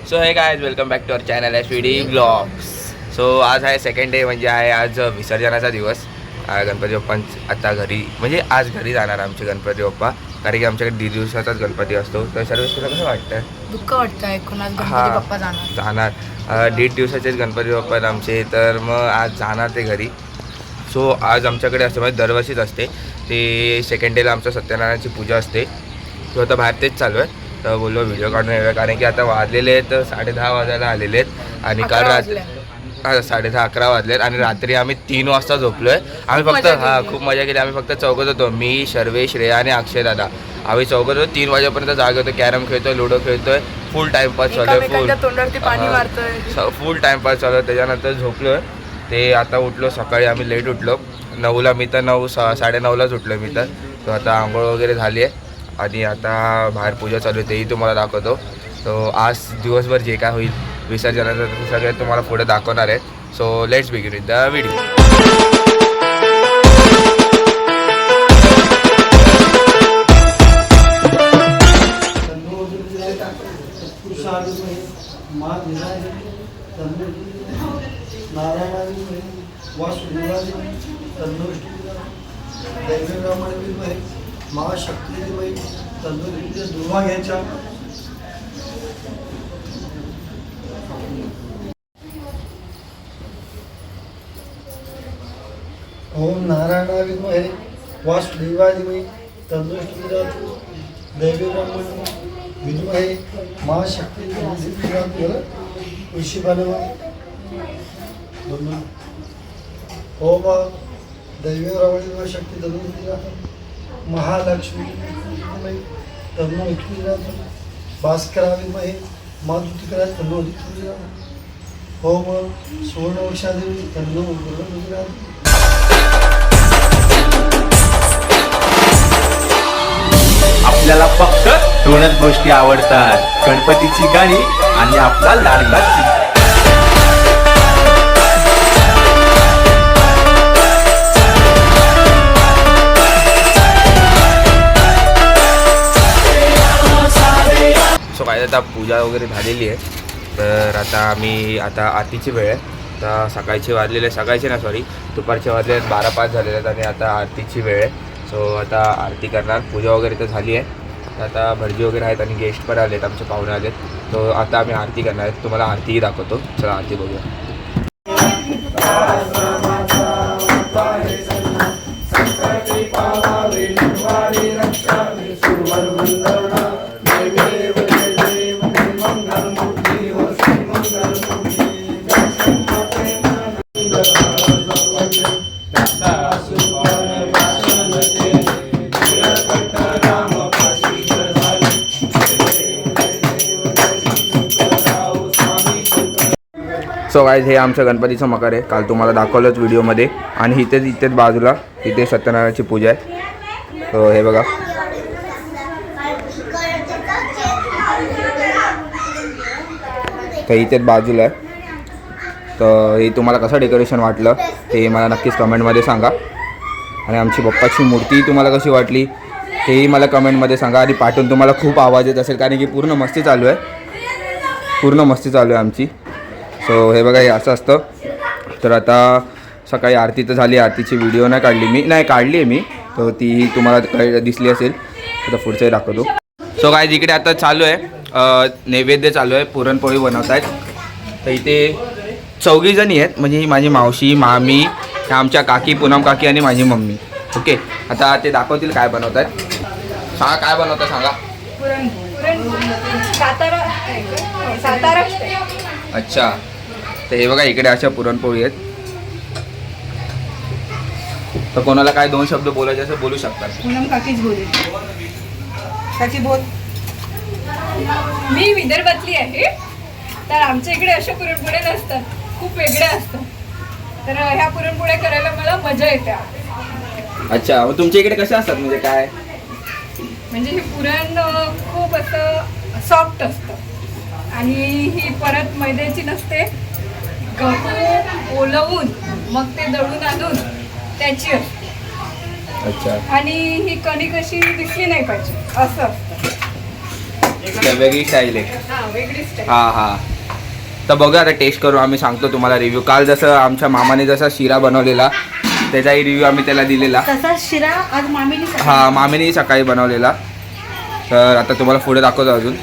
So hey guys welcome back to our channel SVD blogs. So आज आहे second day, म्हणजे आहे आज विसर्जनाचा दिवस. गणपती बाप्पा आता घरी, म्हणजे आज घरी जाणार आमचे गणपती बाप्पा, कारण की आमच्याकडे 1.5 दिवसाचाच गणपती असतो. तर सर्व तुला कसं वाटतं? दुःख वाटतं ऐकून आज गणपती बाप्पा जाणार 1.5 दिवसाचेच गणपती बाप्पा आहेत आमचे, तर मग आज जाणार ते घरी. सो आज आमच्याकडे असते, म्हणजे दरवर्षीच असते ते सेकंड डेला आमच्या सत्यनारायणाची पूजा असते. तो आता बाहेर तेच चालू आहे, तर बोललो व्हिडिओ काढून येऊया, कारण की आता वाजलेले आहेत 10:30 वाजायला आलेले आहेत. आणि काल रात्री 10:30-11 वाजलेत आणि रात्री आम्ही 3 वाजता झोपलो आहे. आम्ही फक्त खूप मजा केली. आम्ही फक्त चौघत होतो, मी, शर्वे, श्रेया आणि अक्षय दादा. आम्ही चौघत होतो, 3 वाजेपर्यंत जागे होतो. कॅरम खेळतोय, लुडो खेळतोय, फुल टाइमपास चालू आहे. फुल टाइमपास चालू आहे. त्याच्यानंतर झोपलो आहे. ते आता उठलो, सकाळी आम्ही लेट उठलो 9ला. मी तर 9-9:30लाच उठलो मी तर. तो आता आंघोळ वगैरे झाली आहे आणि आता बाहेर पूजा चालू आहे, तेही तुम्हाला दाखवतो. तो आज दिवसभर जे काय होईल विसर्जनाचं ते सगळे तुम्हाला पुढे दाखवणार आहे. So let's begin with the video. महाशक्ती दुर्वा घ्यायच्या. ओम नारायणा विद्महे वासुदेवाय धीमहि तन्नो कीरातु दैवी ब्रह्मणे विद्महे महाशक्ती ऋषी बनव. ओम दैवी ब्रह्मणे शक्ती तन्नो कीरातु महालक्ष्मी विद्महे तन्नो कीरातु भास्करा विद्महे माधुतिकरा तन्नो कीरातु. ओम सुवर्णवक्षादेवी तन्नो कीरातु. आपल्याला फक्त 2च गोष्टी आवडतात, गणपतीची गाणी आणि आपला लाडका. सो काय आता पूजा वगैरे झालेली आहे, तर आता आरतीची वेळ आहे. तर सकाळचे दुपारचे वाजले आहेत 12:05 झालेले आहेत आणि आता आरतीची वेळ आहे. सो आता आरती करणार. पूजा वगैरे तर झाली आहे, आता भटजी वगैरे आहेत आणि गेस्ट पण आलेत, आमचे पाहुणे आलेत. तो आता आम्ही आरती करणार आहेत. तुम्हाला आरतीही दाखवतो. चला आरती बघूया. सो गाईज हे आमच्या गणपतीचं मकर आहे, काल तुम्हाला दाखवलंच व्हिडिओमध्ये. आणि इथेच बाजूला इथे सत्यनारायणाची पूजा आहे. तो हे बघा, तर इथेच बाजूला आहे. तर हे तुम्हाला कसं डेकोरेशन वाटलं ते मला नक्कीच कमेंटमध्ये सांगा. आणि आमची बाप्पाची मूर्ती तुम्हाला कशी वाटली तेही मला कमेंटमध्ये सांगा. आणि पाठवून तुम्हाला खूप आवाज येत असेल, कारण की पूर्ण मस्ती चालू आहे आमची. सो हे बघा, हे असं असतं. तर आता सकाळी आरती तर झाली, आरतीची व्हिडिओ नाही काढली आहे मी, तर ती तुम्हाला दिसली असेल. आता पुढचंही दाखवतो. सो काय इकडे आता चालू आहे नैवेद्य चालू आहे, पुरणपोळी बनवत आहेत. तर इथे 4 जणी आहेत, म्हणजे ही माझी मावशी, मामी, ह्या आमच्या काकी, पूनम काकी आणि माझी मम्मी. ओके, आता ते दाखवतील काय बनवत आहेत. सांगा काय बनवतात सांगा. अच्छा, तर हे बघा इकडे अशा पुरणपोळी आहेत. तर कोणाला काय 2 शब्द बोलायचे असं बोलू शकतात. पूनम काकीच बोलेल. काकी बोल. मी विदर्भातली आहे, तर आमच्या इकडे अशा पुरणपोळ्या नसतात, खूप वेगळ्या असतात. तर ह्या पुरणपोळ्या करायला मला मजा येते. अच्छा, मग तुमच्या इकडे कशा असतात, म्हणजे काय? म्हणजे हे पुरण खूप असं सॉफ्ट असतं आणि ही परत मैद्याची नसते, गहू ओलवून मग ते दळून आणून त्याची असते. अच्छा, आणि ही कणिक अशी दिसली नाही पाहिजे असं असतं. वेगळी स्टाईल आहे. हा वेगळी स्टाईल. हां हां. तर बघा आता टेस्ट करू आम्ही सांगतो तुम्हाला रिव्ह्यू. काल जसं आमच्या मामाने जसा शिरा बनवलेला त्याचाही रिव्ह्यू आम्ही त्याला दिलेला. तसा शिरा आज मामीने हां मामीने सकाळी बनवलेला. तर आता तुम्हाला पुढे दाखवतो अजून.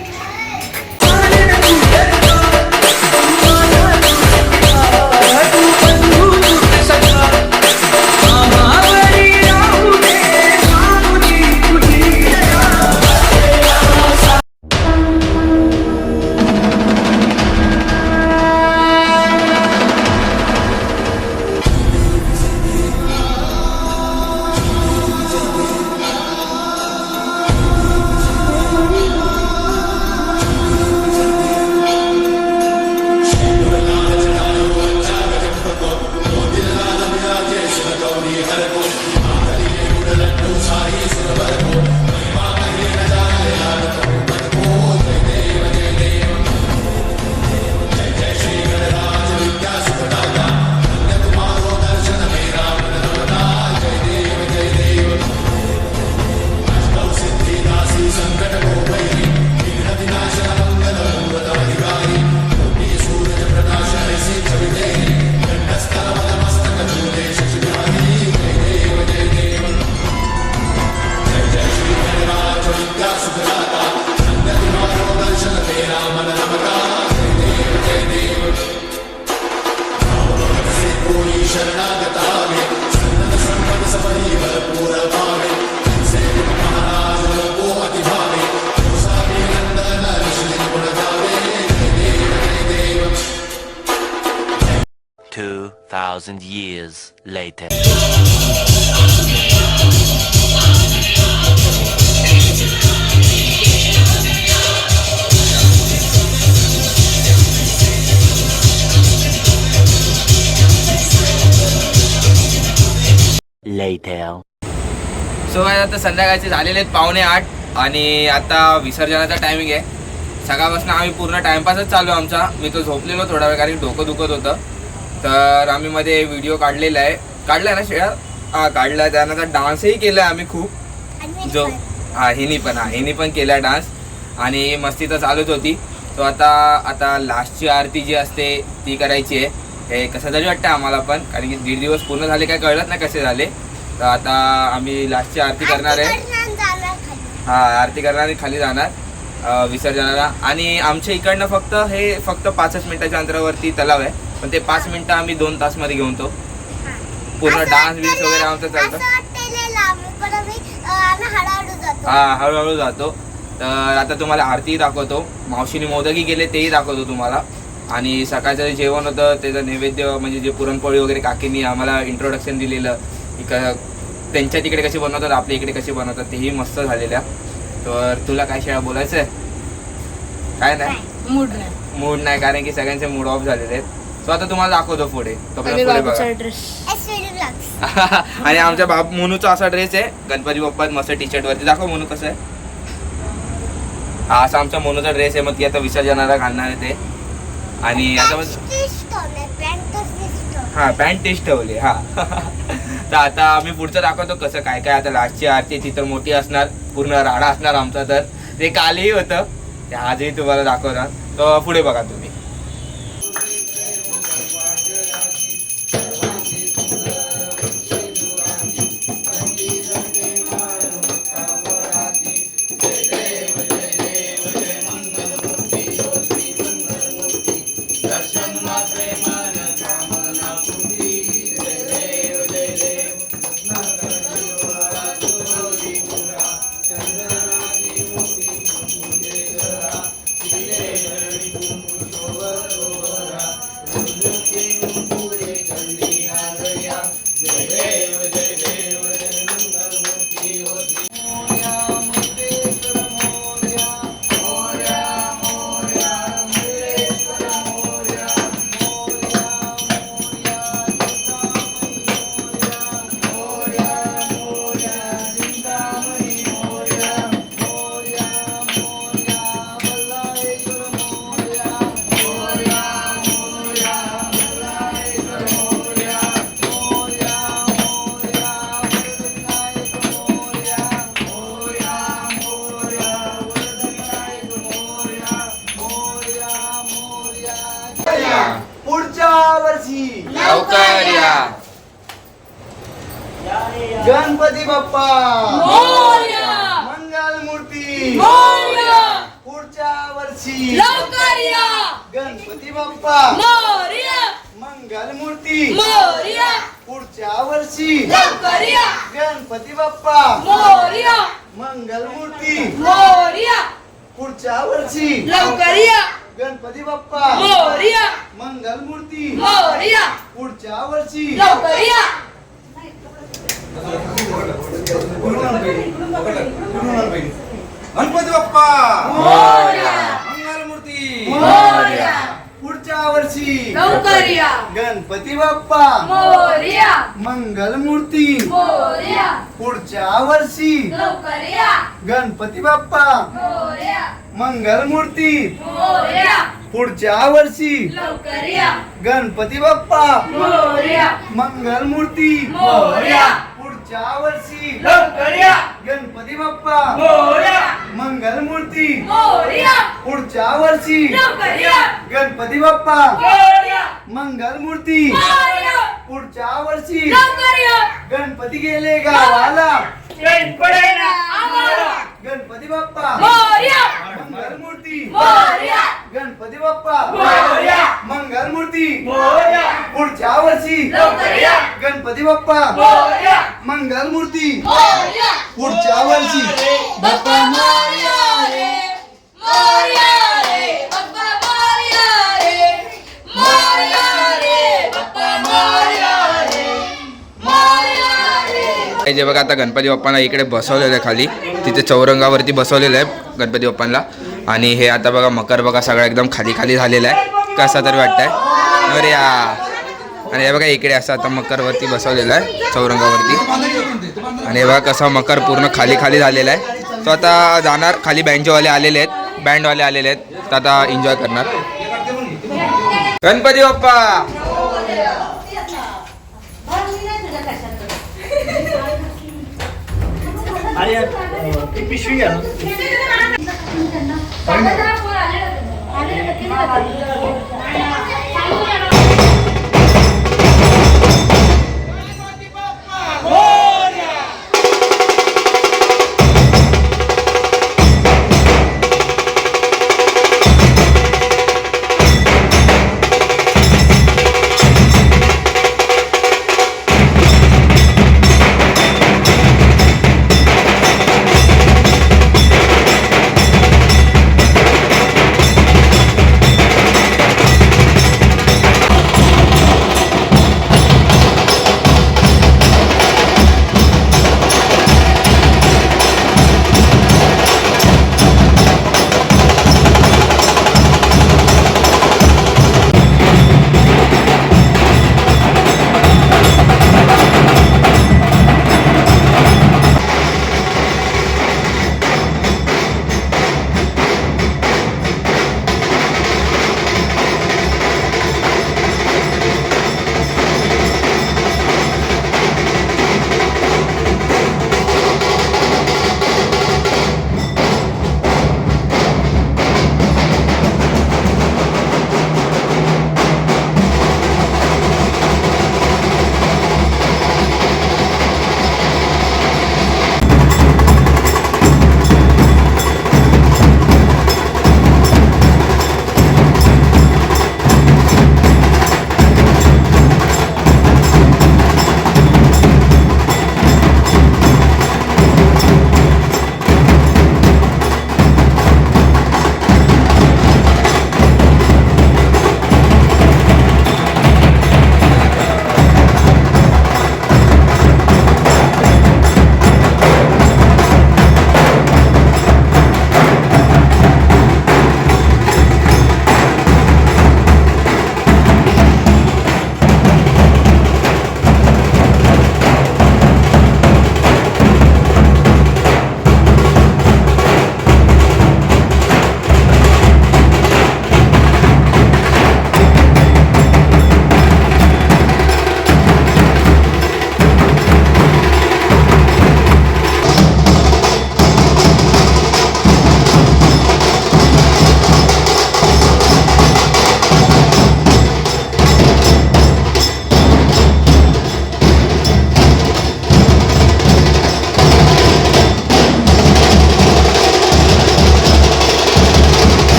Thousand years later. Later. So आता संध्याकाळचे झालेले आहेत 7:45 आणि आता विसर्जनाचा टायमिंग आहे. सकाळपासून आम्ही पूर्ण टाइमपासच चालू आहे आमचा. मी तो झोपलेलो थोडा वेळ कारण डोकं दुखत होतं. तर आम्ही मध्ये व्हिडिओ काढलेला आहे ना शेअर. हा काढला. त्यानंतर डान्सही केला आम्ही खूप. जो हिनी पण केला डान्स आणि मस्ती तर चालूच होती. तो आता लास्टची आरती जी असते ती करायची आहे. हे कसं तरी वाटतं आम्हाला पण कारण की 1.5 दिवस पूर्ण झाले काय कळत नाही कसे झाले. तर आता आम्ही लास्टची आरती करणार आहे. हां आरती करणार आणि खाली जाणार विसर्जनाला. आणि आमच्या इकडनं फक्त 5 मिनिटाच्या अंतरावरती तलाव आहे. पण ते 5 मिनिटं आम्ही 2 तासमध्ये घेऊन तो पूर्ण डान्स बिन्स वगैरे आमचं चालतं. हां हळूहळू जातो. तर आता तुम्हाला आरती दाखवतो. मावशीने मोदकही केले तेही दाखवतो तुम्हाला. आणि सकाळचं जे जेवण होतं त्याचं नैवेद्य म्हणजे जे पुरणपोळी वगैरे काकींनी आम्हाला इंट्रोडक्शन दिलेलं की त्यांच्या तिकडे कशी बनवतात आपल्या इकडे कशी बनवतात तेही मस्त झालेल्या. तर तुला काय शेळा बोलायचं आहे? काय नाही मूड नाही कारण की सगळ्यांचे मूड ऑफ झालेले आहेत. सो आता तुम्हाला दाखवतो पुढे. पुढे बघा. आणि आमच्या मोनूचा असा ड्रेस आहे गणपती बाप्पा मस्त टी शर्ट वरती. दाखव मोनू कसं आहे. हा असा आमच्या मोनूचा ड्रेस आहे. मग ती आता विसर्जनाला घालणार आहे ते. आणि आता हा पॅन्ट टेस्ट ठेवली. हा तर आता आम्ही पुढचं दाखवतो कसं काय काय. आता लास्टची आरती ती तर मोठी असणार पूर्ण राडा असणार आमचा. तर ते कालही होतं ते आजही तुम्हाला दाखवणार. तर पुढे बघा तुम्ही. पुढच्या वर्षी लवकर या. गणपती बाप्पा मोरया. मंगल मूर्ती मोरया. पुढच्या वर्षी लवकर या. गणपती बाप्पा मोरया. मंगल मूर्ती मोरया. पुढच्या वर्षी लवकर या. गणपती बाप्पा मोरया. मंगल मूर्ती मोरया. पुढच्या वर्षी लवकर या. गणपती बाप्पा मोरया. मंगल मूर्ती मोरया. पुढच्या वर्षी लवकर या. गणपती बाप्पा मोरया. मंगल मूर्ती मोरया. पुढच्या वर्षी लवकर या. गणपती बाप्पा मोरया. मंगल मूर्ती मोरया. पुढच्या वर्षी लवकर या. गणपती बाप्पा मोरया. मंगल मूर्ती मोरया. पुढच्या वर्षी लवकर या. गणपती बाप्पा मोरया. मंगल मूर्ती मोरया. पुढच्या वर्षी लवकर या. गणपती बाप्पा मोरया. मंगल मूर्ती मोरया. पुढच्या वर्षी लवकर या. गणपती बाप्पा मोरया. मंगल मूर्ती मोरया. पुढच्या वर्षी लवकर या. गणपती गेले गावाला पडेना आम्हाला. गणपती बाप्पा मोरया. मंगल मूर्ती मोरया. गणपती बाप्पा मोरया. मंगल मूर्ती मोरया. पुढच्या वर्षी लवकर या. गणपती बाप्पा मोरया. मंगल मूर्ती मोरया. पुढच्या वर्षी बाप्पा मोरया रे. मोरया रे. बाप्पा मोरया रे. मोरया रे. बाप्पा मोरया रे. मोरया रे. हे जे बघा आता गणपती बाप्पांना इकडे बसवलेलं आहे खाली, तिथे चौरंगावरती बसवलेलं आहे गणपती बाप्पांना. आणि हे आता बघा मकर बघा सगळं एकदम खाली खाली झालेलं आहे, कसं तरी वाटतंय. अरे या. आणि हे बघा इकडे असं आता मकरवरती बसवलेलं आहे चौरंगावरती. आणि हे बघा कसं मकर पूर्ण खाली खाली झालेला आहे. तो आता जाणार खाली, बँडवाले आलेले आहेत, बँडवाले आलेले आहेत, तर आता एन्जॉय करणार. गणपती बाप्पा ती पिशवी घ्या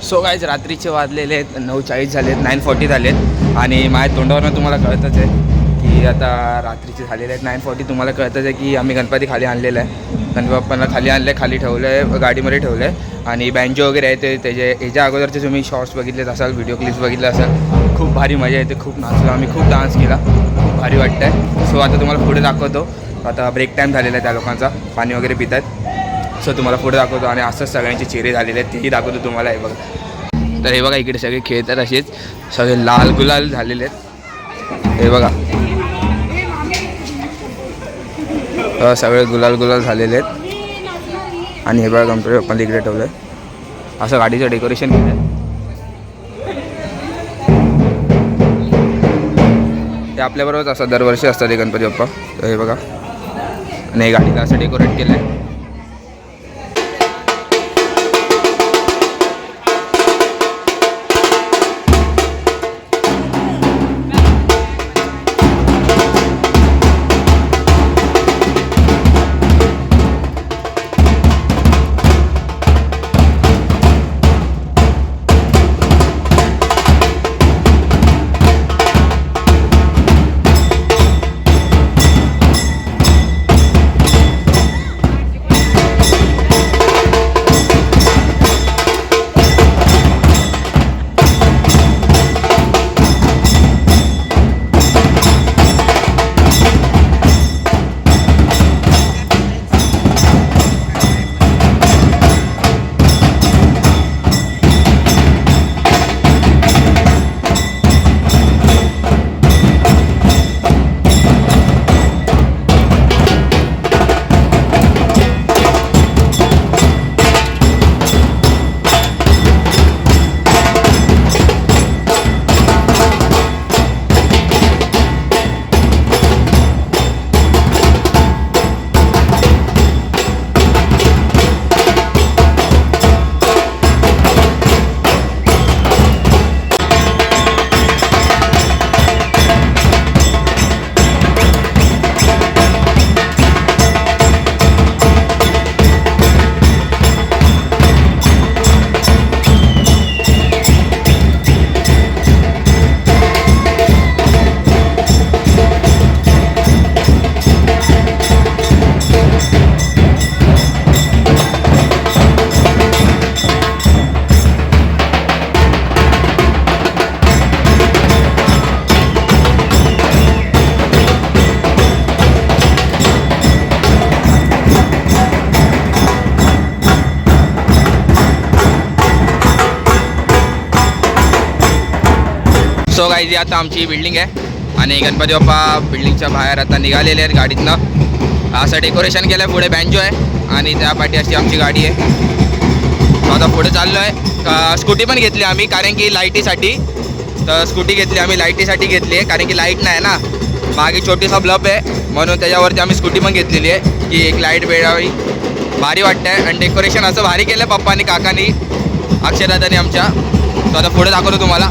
सो गाईज रात्रीचे वाजलेले आहेत 9:40 झालेत, 9:40 झालेत आणि माझ्या तोंडावरनं तुम्हाला कळतच आहे की आता रात्रीचे झालेले आहेत 9:40. तुम्हाला कळतच आहे की आम्ही गणपती खाली आणलेला आहे, गणपती बाप्पांना खाली आणलं आहे, खाली ठेवलं आहे, गाडीमध्ये ठेवलं आहे आणि बँजो वगैरे आहे ते त्याचे ह्याच्या अगोदरचे तुम्ही शॉर्ट्स बघितलेत असाल, व्हिडिओ क्लिप्स बघितले असाल. खूप भारी मजा येते, खूप नाचलो आम्ही, खूप डान्स केला, खूप भारी वाटतं आहे. सो आता तुम्हाला पुढे दाखवतो. आता ब्रेक टाईम झालेला आहे त्या लोकांचा, पाणी वगैरे पित आहेत. सो तुम्हाला पुढे दाखवतो आणि असंच सगळ्यांचे चेहरे झालेले आहेत तेही दाखवतो तुम्हाला. हे बघा, तर हे बघा इकडे सगळे खेळतात, असेच सगळे लाल गुलाल झालेले आहेत. हे बघा सगळे गुलाल झालेले आहेत आणि हे बघा गणपती बाप्पाला इकडे ठेवलं आहे, असं गाडीचं डेकोरेशन केलं आहे. ते आपल्याबरोबरच असं दरवर्षी असतात ते गणपती बाप्पा. तर हे बघा आणि हे गाडीला असं डेकोरेट केलं आहे. सो गाईज आता आमची बिल्डिंग आहे आणि गणपती बाप्पा बिल्डिंगच्या बाहेर आता निघालेले आहेत गाडीतनं. असं डेकोरेशन केलं आहे, पुढे बँजो आहे आणि त्या पाठी अशी आमची गाडी आहे. आता पुढे चाललो आहे. स्कूटी पण घेतली आम्ही कारण की लाईटीसाठी, तर स्कूटी घेतली आम्ही लाईटीसाठी घेतली आहे कारण की लाईट नाही ना, मागे छोटीसा ब्लब आहे म्हणून त्याच्यावरती आम्ही स्कूटी पण घेतलेली आहे की एक लाईट मिळावी. भारी वाटतं आहे आणि डेकोरेशन असं भारी केलं आहे पप्पानी, काकानी, अक्षरदादानी आमच्या. तो आता पुढे दाखवतो तुम्हाला.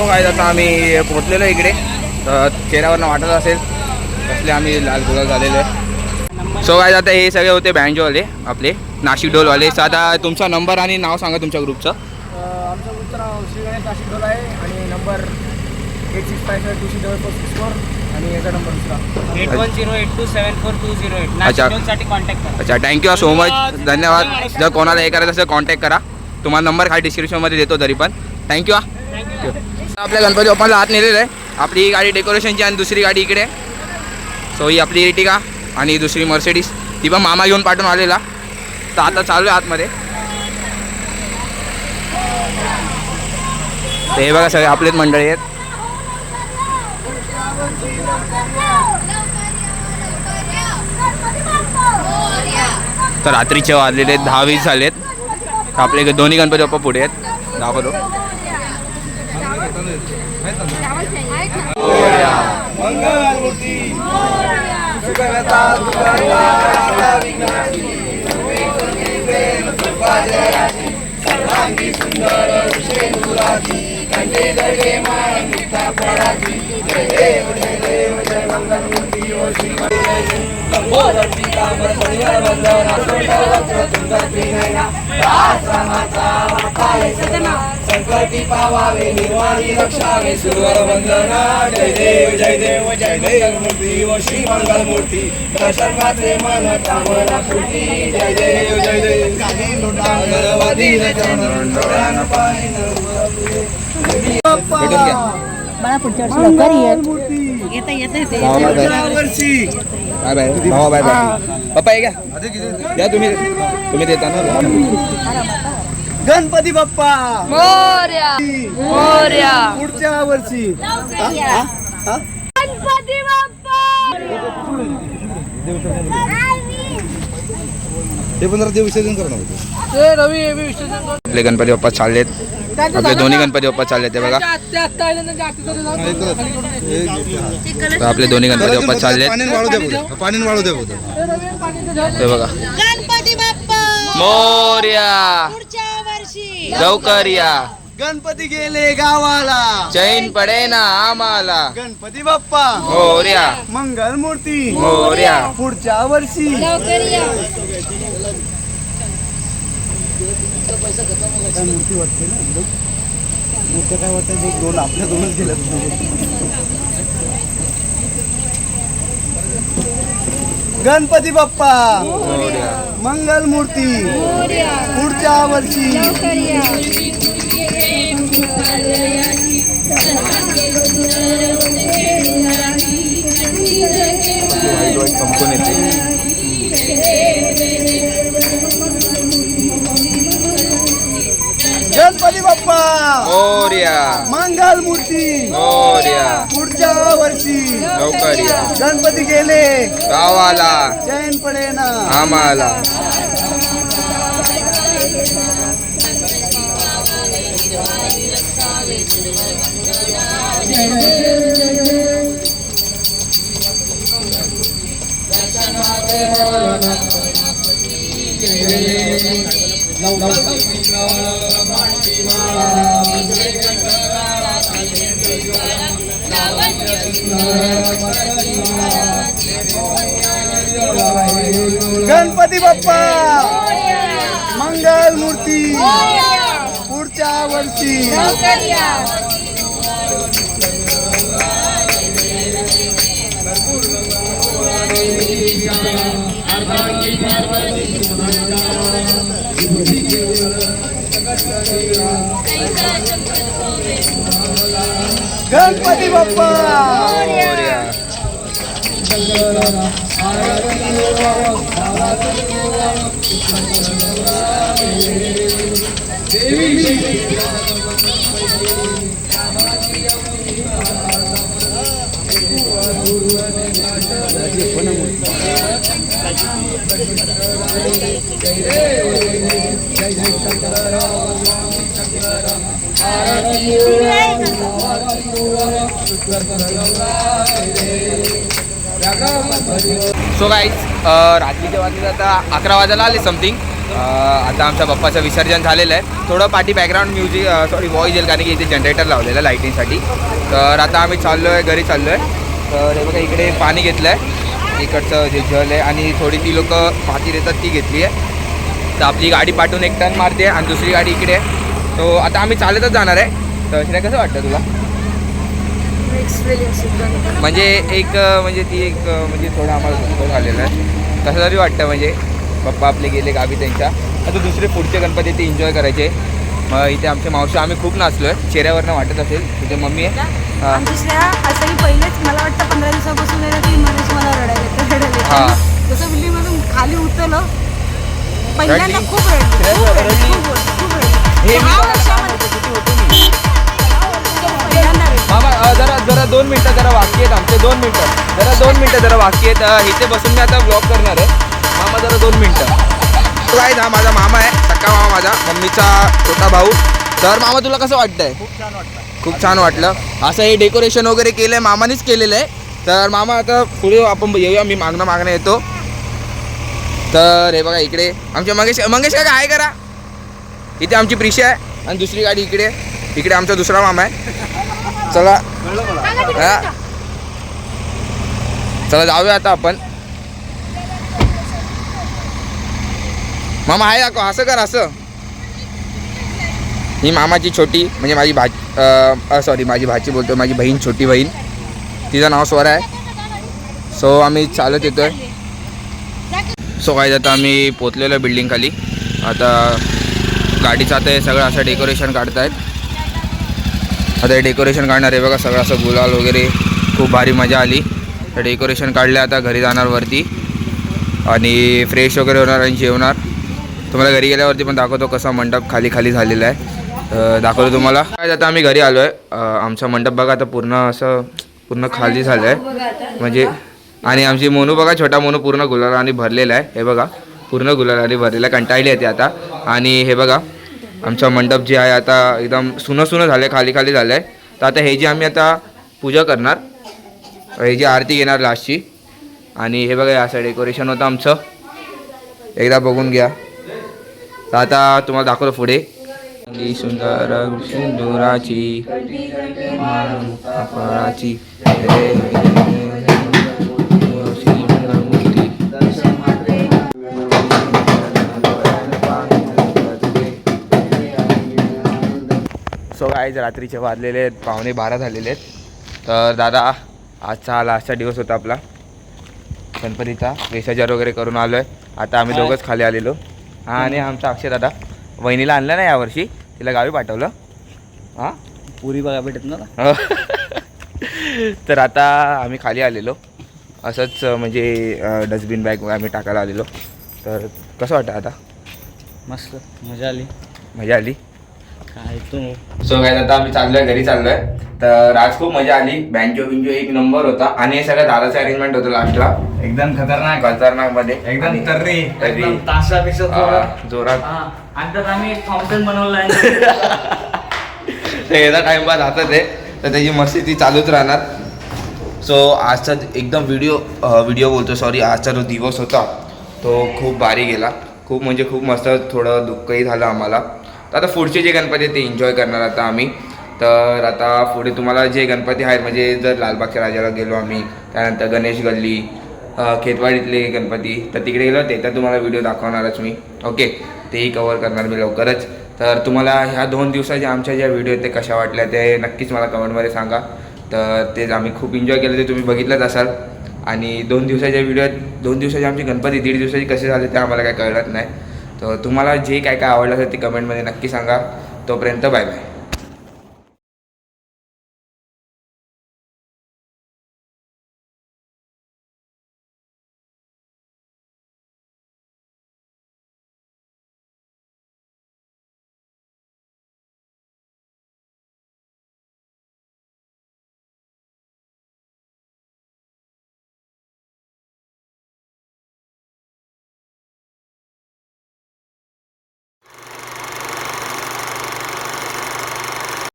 काय आता आम्ही पोहोचलेलो इकडे, तर चेहऱ्यावरनं वाटत असेल कसले आम्ही लाल गुलाल झालेले. सो काय आता हे सगळे होते बँजोवाले आपले नाशिक ढोलवाले. सो आता तुमचा नंबर आणि नाव सांगा तुमच्या ग्रुपचं. आमच्या ग्रुपचं नाव श्री गणेश नाशिक ढोल आहे आणि नंबर 8657267464 आणि याचा नंबर दुसरा 8108274208 अच्छा. साठी कॉन्टॅक्ट करा. अच्छा, थँक्यू सो मच, धन्यवाद. जर कोणाला हे करायचं असेल कॉन्टॅक्ट करा, तुम्हाला नंबर खाली डिस्क्रिप्शनमध्ये देतो तरी पण. थँक्यू. आपल्या गणपती बाप्पाला आत नेलेलं आहे. आपली ही गाडी डेकोरेशनची आणि दुसरी गाडी इकडे. सो ही आपली इर्टिगा आणि दुसरी मर्सिडीज, ती पण मामा घेऊन पाठवून आलेला. तर आता चालू आहे आतमध्ये. तर हे बघा सगळे आपलेच मंडळी आहेत. तर रात्रीचे वाजलेले 10-20 झालेत. तर आपले दोन्ही गणपती बाप्पा पुढे आहेत. दाखवतो. संकटी पावावे निर्वाणी रक्षावे सुरवर वंदना. जय देव जय देव जय देव मूर्ती व श्री मंगल मूर्ती दर्शन मात्रे मन कामना पूर्ती. जय देव जय देव काही लोटांगरवादी डोळ्यान पाहिन भेटून घ्या. मला पुढच्या वर्षी लवकर येते वर्षी बाय बाय भावा, बाय बाय. पप्पा हे घ्या द्या, तुम्ही देता ना. गणपती बाप्पा मोरया मोरया पुढच्या वर्षी गणपती बाप्पा. ते पण जरा देवविसर्जन करणार होते. आपले गणपती बाप्पा चाललेत. आपले दोन्ही गणपती बाप्पा चाललेत. ते बघा, तर आपले दोन्ही गणपती बाप्पा चाललेत. पाणी वाळू द्या ते बघा, गणपती बाप्पा मोरया पुढच्या वर्षी लवकर या, गणपती गेले गावाला, चैन पडे ना आम्हाला. गणपती बाप्पा मोरया मंगल मूर्ती मोरया. पुढच्या वर्षी. काय मूर्ती वाटते ना, मूर्ती काय वाटतं, दोन आपल्या दोनच गेल्या. गणपती बाप्पा मंगल मूर्ती पुढच्या वर्षी. गणपती बाप्पा मोरया मंगल मूर्ती मोरया. पुढच्या वर्षी. लवकर या, गणपती गेले गावाला चैन पडे ना आम्हाला. गणपती बाप्पा मंगल मूर्ती पुढच्या वर्षी. गणपती बाप्पा मोरया. सो गाईज, रात्रीच्या वाजले आता 11 वाजायला आले समथिंग. आता आमच्या बाप्पाचं विसर्जन झालेलं आहे. थोडं पाठी बॅकग्राऊंड म्युझिक व्हॉइस येईल, कारण की इथे जनरेटर लावलेलं आहे लाईटिंगसाठी. तर आता आम्ही चाललो आहे, घरी चाललो आहे. तर हे बघा, इकडे पाणी घेतलं आहे, इकडचं जे जल आहे, आणि थोडी ती लोक माती देतात ती घेतली आहे. तर आपली गाडी पाठवून एक टर्न मारते आणि दुसरी गाडी इकडे आहे. तो आता आम्ही चालतच जाणार आहे. तर श्रेया, कसं वाटतं तुला? म्हणजे एक म्हणजे ती एक म्हणजे थोडं आम्हाला दुःख झालेलं आहे. कसं तरी वाटतं म्हणजे पप्पा आपले गेले गावी त्यांच्या, आता दुसरे पुढचे गणपती ते एन्जॉय करायचे. मग इथे आमच्या मावशी आम्ही खूप नाचलो आहे, चेहऱ्यावरनं वाटत असेल. तुझे मम्मी आहे आमची श्रेया असंही पहिलेच मला वाटतं 15 दिवसापासून आहे ना ती मध्येच मला रडायला हां. जसं बिल्डिंगमधून खाली उतरलं पहिल्यांदा रडली? खूप रडली, श्रेया खूप रडली? खूप रडली. हे मी 6 बघायला वर्षामध्ये किती होतो मी. पहिल्यांदा रडली. मामा जरा 2 मिनटं जरा वाक्य आहेत आमचे, 2 मिनटं जरा वाक्य आहेत. इथे बसून मी आता ब्लॉग करणार आहे. मामा जरा 2 मिनटं. तो आहे ना माझा मामा आहे, सक्का मामा माझा, मम्मीचा छोटा भाऊ. तर मामा तुला कसं वाटतंय? खूप छान वाटलं. असं हे डेकोरेशन वगैरे केलं आहे मामानेच केलेलं आहे. तर मामा आता पुढे आपण येऊया, मी मागणं येतो. तर हे बघा इकडे आमच्या मंगेश का काय करा, इथे आमची प्रिशा आहे आणि दुसरी गाडी इकडे आमचा दुसरा मामा आहे. चला हा. चला जाऊया आता आपण. मामा आहे दाखव, असं कर असं. ही मामाची छोटी म्हणजे माझी माझी भाची बोलतो, माझी बहीण, छोटी बहीण. तिचं नाव स्वरा आहे. सो आम्ही चालत येतोय. सो काय आता आम्ही पोचलेलो आहे बिल्डिंग खाली. आता गाडीचं आता हे सगळं असं डेकोरेशन काढतायत. आता हे डेकोरेशन काढणार आहे बघा, सगळं असं गुलाल वगैरे, खूप भारी मजा आली. तर डेकोरेशन काढले, आता घरी जाणार वरती आणि फ्रेश वगैरे होणार आणि जेवणार. तुम्हाला घरी गेल्यावरती पण दाखवतो कसा मंडप खाली झालेला आहे. दाखवतो तुम्हाला. काय आता आम्ही घरी आलो आहे. आमचा मंडप बघा आता पूर्ण खाली झालं आहे म्हणजे. आणि आमची मोनू बघा, छोटा मोनू पूर्ण गुलालाने भरलेला आहे. हे बघा पूर्ण गुलालाने भरलेला आहे, कंटाळली आहे ते आता. आणि हे बघा आमचा मंडप जे आहे आता एकदम सुनं झालं आहे, खाली झालं आहे. तर आता हे जे आम्ही आता पूजा करणार, हे जी आरती घेणार लास्टची. आणि हे बघा असं डेकोरेशन होतं आमचं, एकदा बघून घ्या. तर आता तुम्हाला दाखवतो पुढे. सुंदर सिंदुराची फळाची सो गाईज रात्रीचे वाजलेले आहेत 11:15 झालेले आहेत. तर दादा आजचा लास्टचा दिवस होता आपला गणपतीचा, विसर्जन वगैरे करून आलो आहे. आता आम्ही दोघंच खाली आलेलो. हां, आणि आमचा अक्षय दादा वहिनीला आणलं नाही यावर्षी, तिला गावी पाठवलं. हां, पुरी बघा भेटत ना. तर आता आम्ही खाली आलेलो असंच म्हणजे डस्टबिन बॅग आम्ही टाकायला आलेलो. तर कसं वाटतं आता? मस्त मजा आली काय तू. सो काय आता आम्ही घरी चाललोय. तर आज खूप मजा आली. बँजो एक नंबर होता आणि हे सगळं दादाचं अरेंजमेंट होतं लास्टला, एकदम खतरनाक मध्ये, एकदम तर्री तासापेक्षा जोरात. आणि त्यात आम्ही एक फाउंटेन बनवलं आहे. ते याचा टाइमपास हातात आहे, तर त्याची मस्ती ती चालूच राहणार. सो आजचा एकदम व्हिडिओ बोलतो सॉरी, आजचा जो दिवस होता तो खूप भारी गेला. खूप म्हणजे खूप मस्त. थोडं दुःखही झालं आम्हाला. तर आता पुढचे जे गणपती ते एन्जॉय करणार आता आम्ही. तर आता पुढे तुम्हाला जे गणपती आहेत म्हणजे जर लालबागच्या राजाला गेलो आम्ही, त्यानंतर गणेश गल्ली, खेतवाडीतले गणपती, तर तिकडे गेलो ते तर तुम्हाला व्हिडिओ दाखवणारच मी. ओके, तेही कवर करणार मी लवकरच. तर तुम्हाला ह्या 2 दिवसाच्या आमच्या ज्या व्हिडिओ आहेत ते कशा वाटल्या ते नक्कीच मला कमेंटमध्ये सांगा. तर तेच आम्ही खूप एन्जॉय केलं, ते तुम्ही बघितलंच असाल. आणि 2 दिवसाच्या व्हिडिओत 2 दिवसाचे आमचे गणपती 1.5 दिवसाचे कसे झाले ते आम्हाला काय कळत नाही. तर तुम्हाला जे काय आवडलं असेल ते कमेंटमध्ये नक्की सांगा. तोपर्यंत बाय बाय.